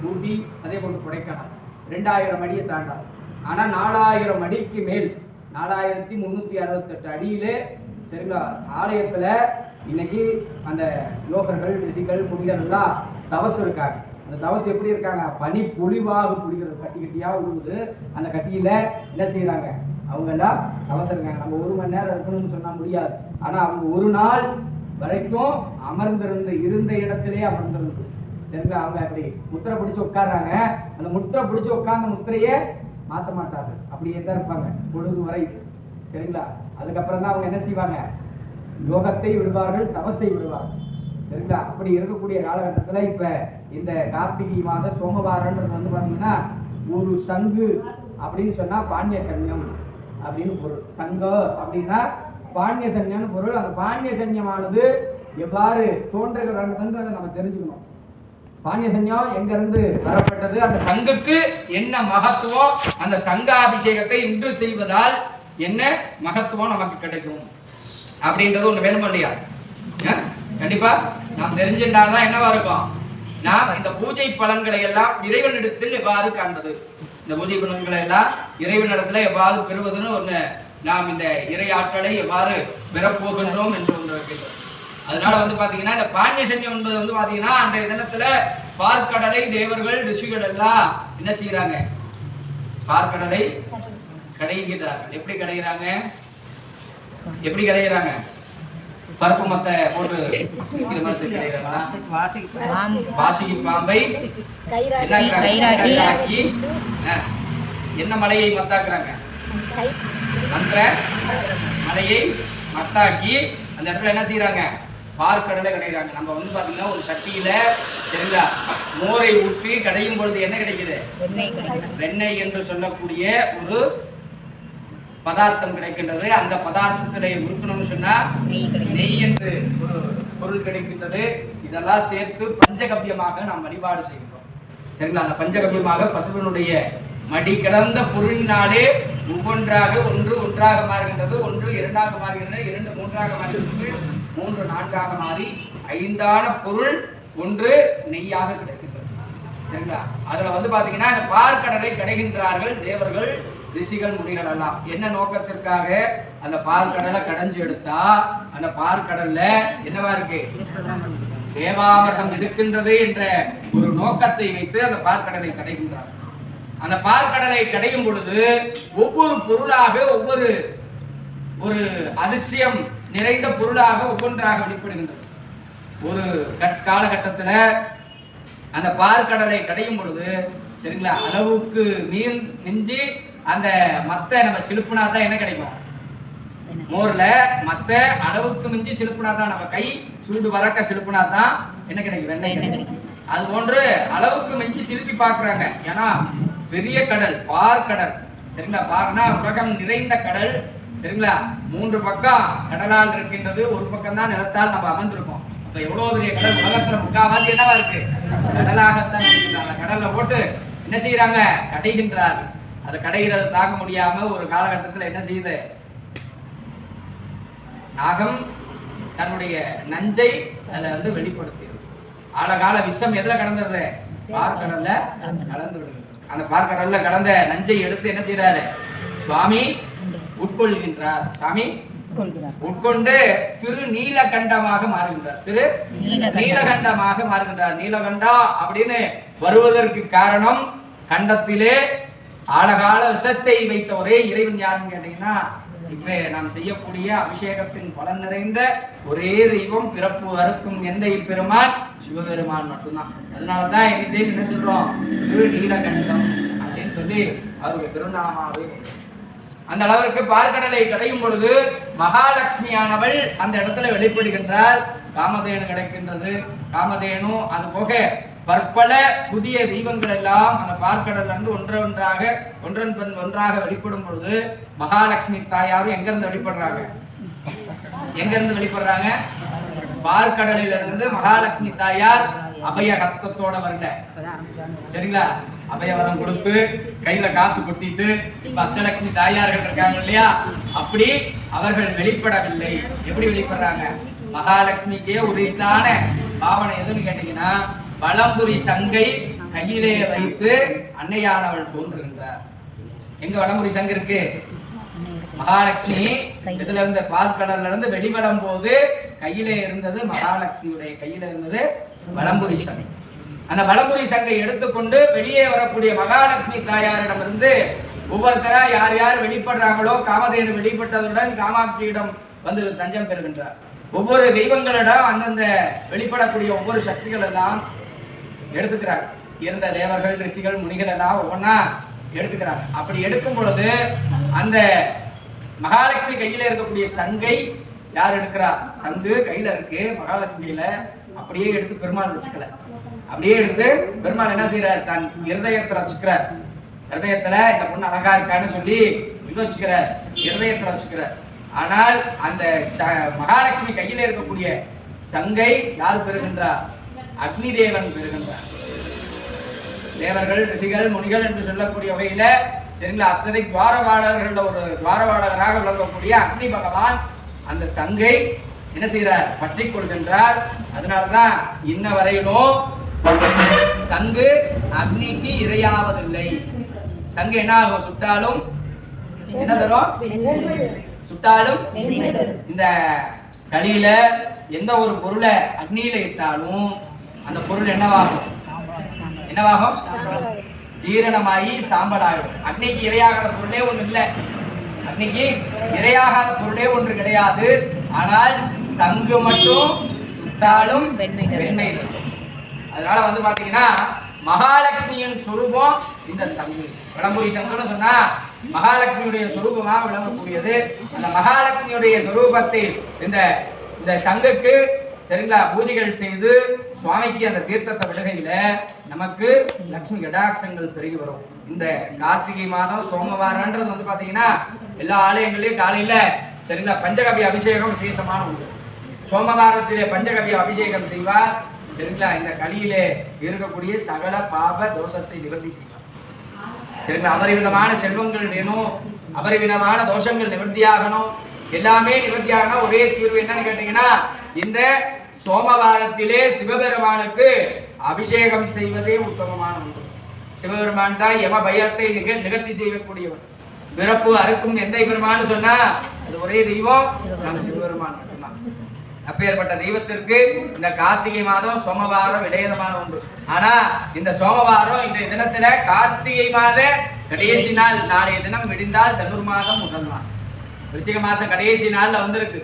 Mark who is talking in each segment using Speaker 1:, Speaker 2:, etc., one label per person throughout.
Speaker 1: ஊட்டி, அதே போன்று கொடைக்கானல் 2000 அடியை தாண்டாது. ஆனால் 4000 அடிக்கு மேல் 4368 அடியிலே சரிங்களா ஆலயத்துல இன்னைக்கு அந்த யோகர்கள், ரிஷிகள், முனிகள் எல்லாம் தவசு இருக்காங்க. அந்த தவசு எப்படி இருக்காங்க? பனி பொழிவாக புரிகிறது, கட்டி கட்டியா உழுவுது. அந்த கட்டியில என்ன செய்யறாங்க? அவங்க எல்லாம் தவசு இருக்காங்க. நம்ம 1 மணி நேரம் இருக்கணும்னு சொன்னா முடியாது. ஆனா அவங்க 1 நாள் வரைக்கும் இருந்த இடத்திலே அமர்ந்திருந்து சரிங்களா அவங்க அப்படி முத்திரை பிடிச்சு உட்கார்றாங்க. அந்த முத்திரை பிடிச்சு உட்கார்ந்த முத்திரையே மாற்ற மாட்டாங்க, அப்படியே தான் இருப்பாங்க பொழுது வரை சரிங்களா. அதுக்கப்புறம் தான் அவங்க என்ன செய்வாங்க? யோகத்தை விடுவார்கள், தவசை விடுவார்கள் சரிங்களா. அப்படி இருக்கக்கூடிய காலகட்டத்தில் இப்ப இந்த கார்த்திகை மாத சோமவாரன்றது வந்து பாத்தீங்கன்னா ஒரு சங்கு அப்படின்னு சொன்னா பாண்டிய சன்னியம் அப்படின்னு பொருள். சங்கம் அப்படின்னா பாண்டிய சன்னியம்னு பொருள். அந்த பாண்டிய சன்னியமானது எவ்வாறு தோன்றுகிறதுன்றதை நம்ம தெரிஞ்சுக்கணும். பாண்டிய சன்னியம் எங்க இருந்து வரப்பட்டது, அந்த சங்குக்கு என்ன மகத்துவம், அந்த சங்காபிஷேகத்தை இன்று செய்வதால் என்ன மகத்துவம் நமக்கு கிடைக்கும் அப்படின்றது ஒண்ணு வேணுமா இல்லையா? கண்டிப்பா நாம் தெரிஞ்சிருந்தால்தான் என்னவா இருக்கும்? நாம் இந்த பூஜை பலன்களை எல்லாம் இறைவனிடத்தில் எவ்வாறு காண்பது, இந்த பூஜை பலன்களை எல்லாம் இறைவனிடத்துல எவ்வாறு பெறுவதுன்னு ஒண்ணு, நாம் இந்த இறை ஆற்றலை எவ்வாறு பெறப்போகின்றோம் என்று ஒன்று இருக்கின்றது. அதனால வந்து பாத்தீங்கன்னா இந்த பாண்டிய சன்னியம் என்பது வந்து பாத்தீங்கன்னா அன்றைய தினத்துல பார்க்கடலை தேவர்கள், ரிஷிகள் எல்லாம் என்ன செய்யறாங்க? பார்க்கடலை கடைகிறார்கள். எப்படி கடைகிறாங்க? எப்படி கடைகிறாங்க? பருப்பு மத்த போட்டு வாசிக்கு பாம்பை என்ன மலையை மத்தாக்குறாங்க? மந்திர மலையை மத்தாக்கி அந்த இடத்துல என்ன செய்யறாங்க? பார்க்கடலை கடைகிறாங்க. நம்ம வந்து பாத்தீங்கன்னா ஒரு சட்டியில சரிங்களா மோரை ஊற்றி கடையும் பொழுது என்ன கிடைக்குது? வெண்ணெய் என்று சொல்லக்கூடிய ஒரு பதார்த்தம் கிடைக்கின்றது. அந்த பதார்த்தத்திலே உருக்கணும்னு சொன்னா நெய் என்று ஒரு பொருள் கிடைக்கின்றது. இதெல்லாம் சேர்த்து பஞ்சகவ்யமாக நாம் வழிபாடு செய்கிறோம் சரிங்களா. அந்த பஞ்சகவ்யமாக பசுவனுடைய மடி கிடந்த பொருளினாலே ஒவ்வொன்றாக ஒன்றாக மாறுகின்றது, 1 2ஆக மாறுகின்றது, 2 3ஆக மாறுகின்றது, 3 4ஆக மாறி 5ஆன பொருள் 1 நெய்யாக கிடைக்கின்றது சரிங்களா. அதுல வந்து பாத்தீங்கன்னா இந்த பார்க்கடலை கடைகின்றார்கள் தேவர்கள், ரிஷிகள், முனிகள் எல்லாம். என்ன நோக்கத்திற்காக? அந்த பார்க்கடலை கடைஞ்சு எடுத்தா அந்த பார்க்கடல்ல என்னவா இருக்கு? தேவாமிர்தம் இருக்கின்றது என்ற ஒரு நோக்கத்தை வைத்து அந்த பார்க்கடலை கடைகின்றார்கள். அந்த பார்க்கடலை கடையும் பொழுது ஒவ்வொரு பொருளாக ஒரு அதிசயம் நிறைந்த பொருளாக ஒவ்வொன்றாக வெளிப்படுகின்றது. ஒரு காலகட்டத்துல அந்த பார்க்கடலை கடையும் பொழுது சரிங்களா அளவுக்கு மிஞ்சி அந்த மத்த நம்ம சிலுப்புனா தான் என்ன கிடைக்கும்? மோர்ல மத்த அளவுக்கு மிஞ்சி சிலுப்புனா தான், நம்ம கை சூடு வரக்க சிலுப்புனா தான் என்ன கிடைக்கும்? வெண்ணெய் கிடைக்கும். அது போன்று அளவுக்கு மிஞ்சி சிலுப்பி பார்க்கறாங்க. ஏன்னா பெரிய கடல் பார்க்கடல் சரிங்களா. பார்னா உலகம் நிறைந்த கடல் சரிங்களா. 3 பக்கம் கடலால் இருக்கின்றது, ஒரு பக்கம் தான் நிலத்தால் நம்ம அமர்ந்திருக்கோம். அப்ப எவ்வளவு பெரிய கடல்! உலகத்துல முக்காவாசி என்னவா இருக்கு? கடலாகத்தான் இருக்கிறாங்க. கடல்ல போட்டு என்ன செய்யறாங்க? கடைகின்றார். அதை கடைகிறது தாங்க முடியாம ஒரு காலகட்டத்துல என்ன செய்யுது? நாகம் தன்னுடைய நஞ்சை அதுல வந்து வெளிப்படுத்தியது. ஆழகால விஷம் எதுல கடந்தது? பார்க்கடல்ல கலந்து விடுகிறது. அந்த பார்க்கடல்ல கடந்த நஞ்சை எடுத்து என்ன செய்யறாரு? சுவாமி உட்கொள்கின்றார். சுவாமி உட்கொண்டு திரு நீலகண்டமாக மாறுகின்றார். திரு நீலகண்டமாக மாறுகின்றார். நீலகண்டா அப்படின்னு வருவதற்கு காரணம், கண்டத்திலே ஆழகால விஷத்தை வைத்த ஒரே இறைவன் யாருன்னு கேட்டீங்கன்னா இப்ப நாம் செய்யக்கூடிய அபிஷேகத்தின் பலன் நிறைந்த ஒரே தெய்வம், பிறப்பு அறுக்கும் எந்தை பெருமான் சிவபெருமான் மட்டும்தான். அதனாலதான் என்ன சொல்றோம்? திரு நீலகண்டம் அப்படின்னு சொல்லி அவருடைய திருநாமாவே. அந்த அளவிற்கு பார்க்கடலை கடையும் பொழுது மகாலட்சுமியானவள் அந்த இடத்துல வெளிப்படுகின்றார். காமதேனு கிடைக்கின்றது. காமதேனு அது போக பற்பல புதிய தெய்வங்கள் எல்லாம் அந்த பார்க்கடல்ல இருந்து ஒன்றாக வெளிப்படும் பொழுது மகாலட்சுமி தாயாரும் எங்க இருந்து வெளிப்படுறாங்க? பார்க்கடலில் இருந்து மகாலட்சுமி தாயார் அபய ஹஸ்தத்தோட வரல சரிங்களா. அபயவரம் கொடுத்து கையில காசு கொட்டிட்டு இப்ப அஷ்டலட்சுமி தாயார்கள் இருக்காங்க இல்லையா, அப்படி அவர்கள் வெளிப்படவில்லை. எப்படி வெளிப்படுறாங்க? மகாலட்சுமிக்கே உரித்தான பாவனை எதுன்னு கேட்டீங்கன்னா, வலம்புரி சங்கை கையிலே வைத்து அன்னையானவள் தோன்றுகின்றார். எங்க வலம்புரி சங்கு இருக்கு? மகாலட்சுமி இதுல இருந்த பால்கடல்ல இருந்து வெளிவடும் போது கையிலே இருந்தது மகாலட்சுமியுடைய கையில இருந்தது வலம்புரி சங்கு. அந்த வலம்புரி சங்கை எடுத்துக்கொண்டு வெளியே வரக்கூடிய மகாலட்சுமி தாயாரிடம் இருந்து ஒவ்வொருத்தரா யார் யார் வெளிப்படுறாங்களோ காமதேனு வெளிப்பட்டதுடன் காமாட்சியிடம் வந்து தஞ்சம் பெறுகின்றார். ஒவ்வொரு தெய்வங்களிடம் அந்தந்த வெளிப்படக்கூடிய ஒவ்வொரு சக்திகள் எல்லாம் எடுத்துக்கிறார். இருந்த தேவர்கள் ரிஷிகள் முனிகள் எல்லாம் ஒவ்வொன்னா எடுத்துக்கிறாங்க. அப்படி எடுக்கும் பொழுது அந்த மகாலட்சுமி கையில இருக்கக்கூடிய சங்கை யார் எடுக்கிறா? சங்கு கையில இருக்கு, மகாலட்சுமியில அப்படியே எடுத்து பெருமாள் வச்சுக்கல. அப்படியே எடுத்து பெருமாள் என்ன செய்யறாரு? தன் இருதயத்துல வச்சுக்கிறார். இருதயத்துல இந்த பொண்ணு அழகா இருக்கான்னு சொல்லி இது வச்சுக்கிறார், இருதயத்துல வச்சுக்கிறார். ஆனால் அந்த மகாலட்சுமி கையில இருக்கக்கூடிய சங்கை யார் பெறுகின்றார்? அக்னி தேவன் பெறுகின்றார். தேவர்கள் ரிஷிகள் முனிகள் என்று சொல்லக்கூடிய வகையில சரிங்களா அஷ்டதி துவாரபாலகர்கள ஒரு துவாரபாலகராக விளங்கக்கூடிய அக்னி பகவான் அந்த சங்கை என்ன செய்யறார்? பற்றி கொள்கின்றார். அதனாலதான் இன்ன வரையிலும் சங்கு அக்னிக்கு இரையாவதில்லை. சங்கு என்ன ஆகும்? சுட்டாலும் என்ன தரும்? சுட்டாலும் இந்த கலியில எந்த ஒரு பொருளை அக்னியில இட்டாலும் அந்த பொருள் என்னவாகும்? என்னவாகும்? ஜீரணமாயி சாம்பலாகும். அக்னிக்கு இரையாகாத பொருளே ஒண்ணு இல்லை. அக்னிக்கு இரையாகாத பொருளே ஒன்று கிடையாது. ஆனால் சங்கு மட்டும் சுட்டாலும் வெண்மை. அதனால வந்து பாத்தீங்கன்னா மகாலட்சுமியின் சொரூபம் இந்த சங்கு. வலம்புரி சங்குன்னு சொன்னா மகாலட்சுமியுடைய சொரூபமா விளங்கக்கூடியது. அந்த மகாலட்சுமியுடைய சொரூபத்தில் இந்த சங்குக்கு சரிங்களா பூஜைகள் செய்து சுவாமிக்கு அந்த தீர்த்தத்தை விடுகையில நமக்கு லட்சுமி கடாட்சங்கள் பெருகி வரும். இந்த கார்த்திகை மாதம் சோமவாரன்றது வந்து பாத்தீங்கன்னா எல்லா ஆலயங்களையும் காலையில சரிங்களா பஞ்சகவி அபிஷேகம் விசேஷமான ஒன்று. சோமவாரத்திலே பஞ்சகவி அபிஷேகம் செய்வார். சரிங்களா இந்த கலியிலே இருக்கக்கூடிய சகல பாப தோஷத்தை நிவர்த்தி செய்வார். சரிங்களா அபரிவிதமான செல்வங்கள் வேணும், அபரிவிதமான தோஷங்கள் நிவர்த்தியாகணும், எல்லாமே நிவர்த்தியாகணும். ஒரே தீர்வு என்னன்னு கேட்டீங்கன்னா இந்த சோமவாரத்திலே சிவபெருமானுக்கு அபிஷேகம் செய்வதே உத்தமமான ஒன்று. சிவபெருமான் தான் யம பயத்தை நிகழ்த்தி செய்யக்கூடியவன். பிறப்பு அறுக்கும் எந்த பெருமான்னு சொன்னா அது ஒரே தெய்வம் சிவபெருமான் மட்டும்தான். அப்பேற்பட்ட தெய்வத்திற்கு இந்த கார்த்திகை மாதம் சோமவாரம் இடையதமான ஒன்று. ஆனா இந்த சோமவாரம் இன்றைய தினத்துல கார்த்திகை மாத கடைசி நாள், நாளைய தினம் விடிந்தால் தனுர் மாதம் முதலாம் விருச்சிக மாசம் கடைசி நாள்ல வந்திருக்கு.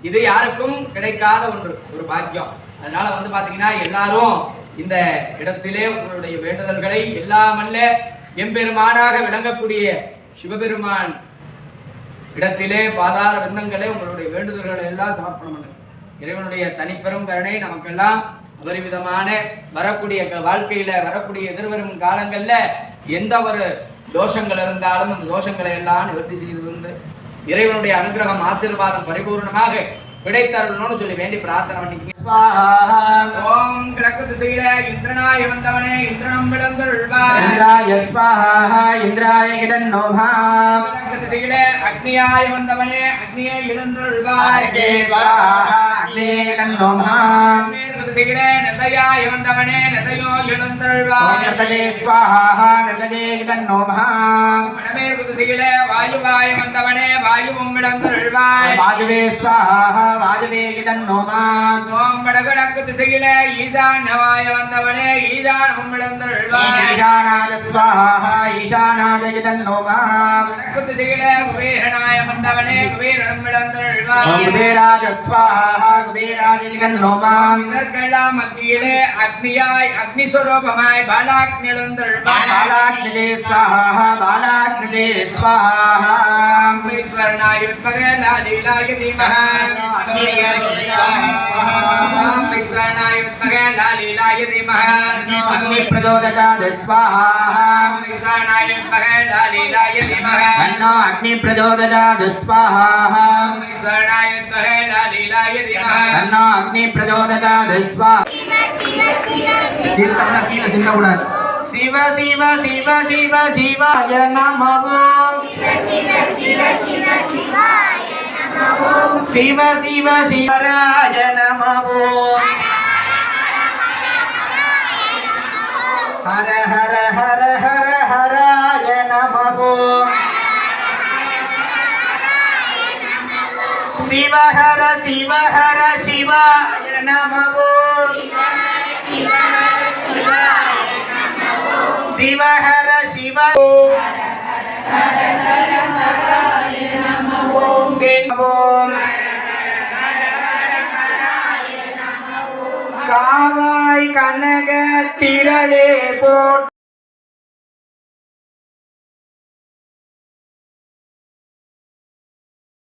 Speaker 1: இது யாருக்கும் கிடைக்காத ஒன்று, ஒரு பாக்கியம். அதனால வந்து பாத்தீங்கன்னா எல்லாரும் இந்த இடத்திலே உங்களுடைய வேண்டுதல்களை எல்லாமல்ல எம்பெருமானாக விளங்கக்கூடிய சிவபெருமான் இடத்திலே பாதார விந்தங்களே உங்களுடைய வேண்டுதல்களை எல்லாம் சமர்ப்பணம் பண்ணுங்க. இறைவனுடைய தனிப்பெரும் கருணை நமக்கெல்லாம் அபரிவிதமான வரக்கூடிய வாழ்க்கையில வரக்கூடிய எதிர்வரும் காலங்கள்ல எந்த ஒரு தோஷங்கள் இருந்தாலும் அந்த தோஷங்களை எல்லாம் நிவர்த்தி செய்து வந்து இறைவனுடைய அனுகிரகம் ஆசீர்வாதம் பரிபூர்ணமாக கிடைத்தருள்னு சொல்லி வேண்டி பிரார்த்தனை பண்ணிக்கீங்க. ஓம் கிழக்கு திசையில இந்திரனாய வந்தவனே இந்திரனம் விளந்தருள்வாய். இந்திராய ஸ்வாஹா இந்திராய இடன்னோமாம். கிழக்கு திசையில அக்னியாய வந்தவனே அக்னியை இழந்தருள்வாய். ஸ்வாஹா அக்னியே இடன்னோமாம். மேற்கு திசையில நதயாய வந்தவனே நதயோ இழந்தருள்வாய். நதயே ஸ்வாஹா நதயே இடன்னோமாம். வடமேற்கு திசையில வாயுவாய வந்தவனே வாயுவும் இழந்தருள்வாய். வாயுவே ஸ்வாஹா வாயுவே இடன்னோமாம். ஓம் வடகிழக்கு திசையில ஈசானவாய வந்தவனே ஈசானமும் இழந்தருள்வாய். ஈசானாய ஸ்வாஹா ஈசானாய இடன்னோமாம். வடக்கு திசையில குபேரனாய வந்தவனே குபேரனும் இழந்தருள்வாய். குபேராய ஸ்வாஹா குபேராய இடன்னோமாம். இதற்கெல்லாம் மத்தியிலே அக்னியாய் அக்னி ஸ்வரூபமாய் பாலாக்னி எழுந்தருள்வாய். பாலாக்னியே ஸ்வாஹா பாலாக்னியே ஸ்வாஹா. ஈஸ்வரனாய உத்பகலாலீலாய தீமஹ. अग्नि प्रचोदयात् स्वाहा. अग्नि प्रचोदयात् स्वाहा. अग्नि प्रचोदयात् स्वाहा. कीर्तन कील सिंधुड़ा शिव शिव शिव शिव शिवाय नमः. शिव शिव शिवराय नमः.
Speaker 2: ஹர ஹர ஹர ஹர ஹராய நமோ சிவஹர சிவஹர சிவாய நமோ சிவஹர சிவ காவாய் கனக திரளே போட்